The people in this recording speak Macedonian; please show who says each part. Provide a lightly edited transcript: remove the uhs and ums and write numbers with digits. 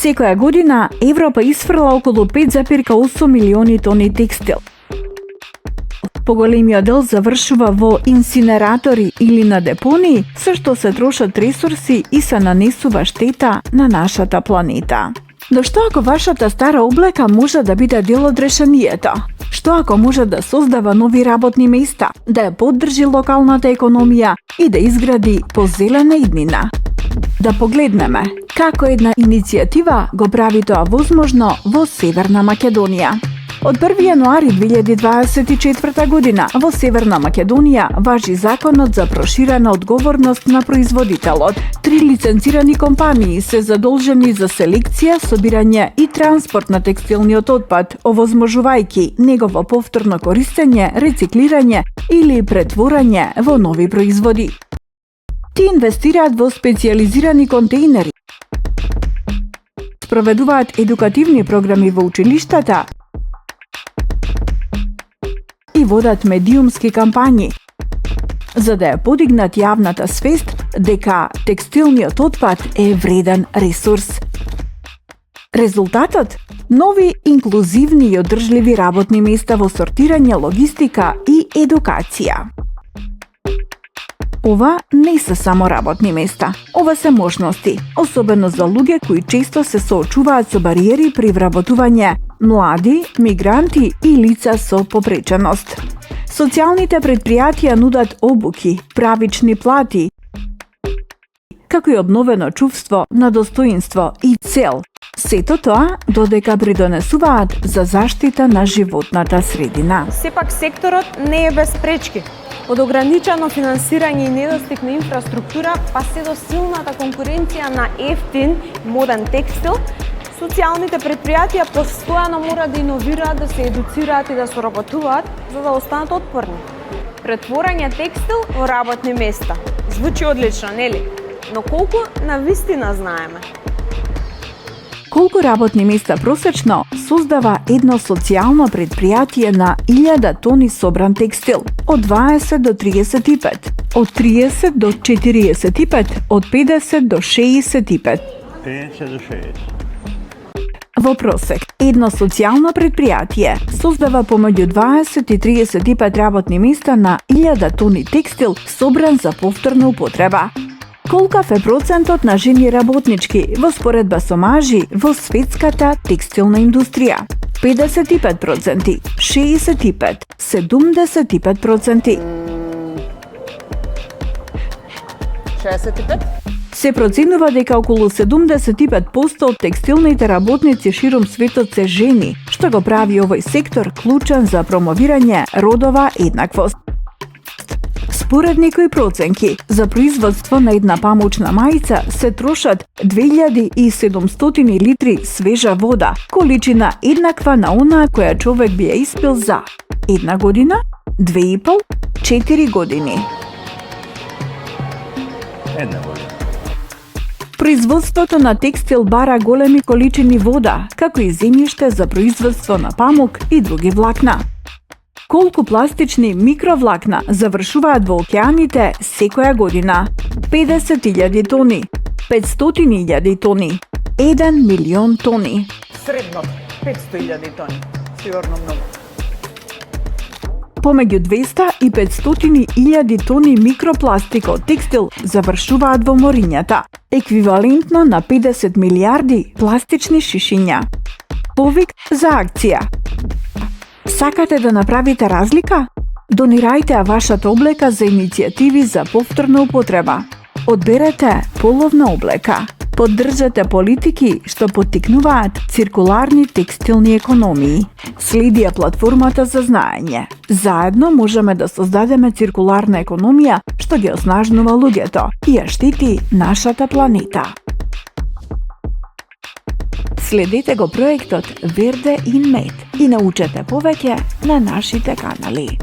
Speaker 1: Секоја година Европа исфрла околу 5,8 милиони тони текстил. Поголемиот дел завршува во инсинератори или на депонии, со што се трошат ресурси и се нанесува штета на нашата планета. Но што ако вашата стара облека може да биде дел од решението? Што ако може да создава нови работни места, да ја поддржи локалната економија и да изгради позелена иднина? Да погледнеме како една иницијатива го прави тоа возможно во Северна Македонија. Од 1 јануари 2024 година во Северна Македонија важи законот за проширена одговорност на производителот. 3 лиценцирани компании се задолжени за селекција, собирање и транспорт на текстилниот отпад, овозможувајќи негово повторно користење, рециклирање или претворање во нови производи. Ти инвестираат во специјализирани контейнери, спроведуваат едукативни програми во училиштата и водат медиумски кампањи, за да ја подигнат јавната свест дека текстилниот отпад е вреден ресурс. Резултатот? Нови, инклузивни и одржливи работни места во сортирање, логистика и едукација. Ова не се само работни места, ова се можности, особено за луѓе кои често се соочуваат со бариери при вработување млади, мигранти и лица со попреченост. Социјалните предпријатија нудат обуки, правични плати, како и обновено чувство на достоинство и цел. Сето тоа додека придонесуваат за заштита на животната средина.
Speaker 2: Сепак секторот не е без пречки. Од ограничено финансирање и недостиг на инфраструктура, па се до силната конкуренција на ефтин, моден текстил, социјалните предпријатија постојано мора да иновираат, да се едуцираат и да соработуваат за да останат отпорни. Претворање текстил во работни места. Звучи одлично, нели? Но колку навистина знаеме?
Speaker 1: Колку работни места просечно создава едно социјално предпријатие на 1000 тони собран текстил? Од 20 до 35, од 30 до 45, од 50 до 65.
Speaker 3: 50 до 60.
Speaker 1: Во просек, едно социјално предпријатие создава помеѓу 20 и 35 работни места на 1000 тони текстил собран за повторна употреба. Колкав е процентот на жени работнички во споредба со мажи во светската текстилна индустрија? 55%, 65%, 75%.
Speaker 2: 65?
Speaker 1: Се проценува дека околу 75% од текстилните работници ширум светот се жени, што го прави овој сектор клучен за промовирање родова еднаквост. Според некои проценки, за производство на една памучна мајца се трошат 2700 литри свежа вода, количина еднаква на онаа која човек би ја испил за 1 година, 2,5, 4 години.
Speaker 3: 1 година.
Speaker 1: Производството на текстил бара големи количини вода, како и земјиште за производство на памук и други влакна. Колку пластични микровлакна завршуваат во океаните секоја година? 50.000 тони, 500.000 тони, 1 милион тони.
Speaker 2: Средно 500.000 тони. Сигурно многу.
Speaker 1: Помеѓу 200 и 500.000 тони микропластика од текстил завршуваат во морињата, еквивалентно на 50 милиарди пластични шишиња. Повик за акција. Сакате да направите разлика? Донирајте ја вашата облека за иницијативи за повторна употреба. Одберете половна облека. Поддржете политики што поттикнуваат циркуларни текстилни економии. Следи ја платформата за знаење. Заедно можеме да создадеме циркуларна економија што ги оснажнува луѓето и ја штити нашата планета. Следете го проектот Verde in Med и научете повеќе на нашите канали.